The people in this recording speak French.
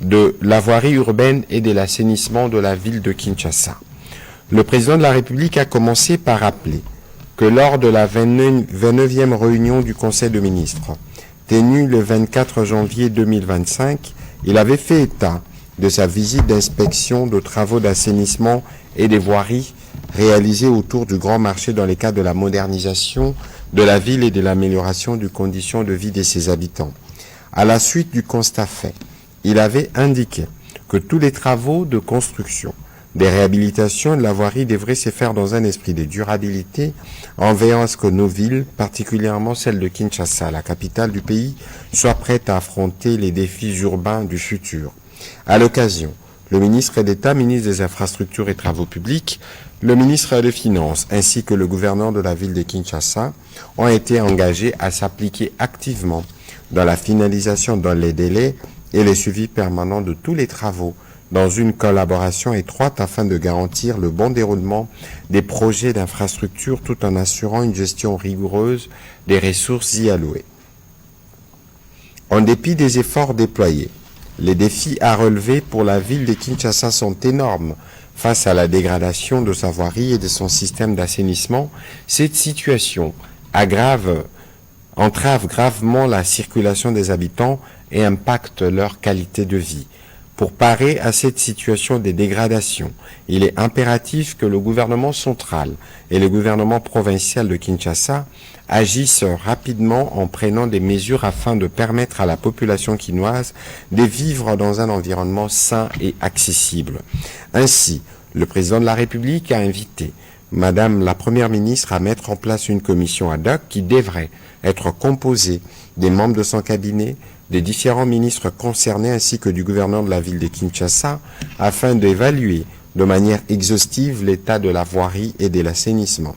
de la voirie urbaine et de l'assainissement de la ville de Kinshasa. Le président de la République a commencé par rappeler que lors de la 29e réunion du Conseil de ministres, tenue le 24 janvier 2025, il avait fait état de sa visite d'inspection de travaux d'assainissement et des voiries réalisés autour du grand marché dans le cadre de la modernisation de la ville et de l'amélioration des conditions de vie de ses habitants. À la suite du constat fait, il avait indiqué que tous les travaux de construction, des réhabilitations de la voirie devraient se faire dans un esprit de durabilité en veillant à ce que nos villes, particulièrement celle de Kinshasa, la capitale du pays, soient prêtes à affronter les défis urbains du futur. À l'occasion, le ministre d'État, ministre des Infrastructures et Travaux publics, le ministre des Finances ainsi que le gouverneur de la ville de Kinshasa ont été engagés à s'appliquer activement dans la finalisation dans les délais et le suivi permanent de tous les travaux dans une collaboration étroite afin de garantir le bon déroulement des projets d'infrastructure tout en assurant une gestion rigoureuse des ressources y allouées. En dépit des efforts déployés, les défis à relever pour la ville de Kinshasa sont énormes. Face à la dégradation de sa voirie et de son système d'assainissement, cette situation entrave gravement la circulation des habitants et impacte leur qualité de vie. Pour parer à cette situation de dégradation, il est impératif que le gouvernement central et le gouvernement provincial de Kinshasa agissent rapidement en prenant des mesures afin de permettre à la population quinoise de vivre dans un environnement sain et accessible. Ainsi, le président de la République a invité Madame la Première ministre à mettre en place une commission ad hoc qui devrait être composée des membres de son cabinet, des différents ministres concernés ainsi que du gouverneur de la ville de Kinshasa afin d'évaluer de manière exhaustive l'état de la voirie et de l'assainissement.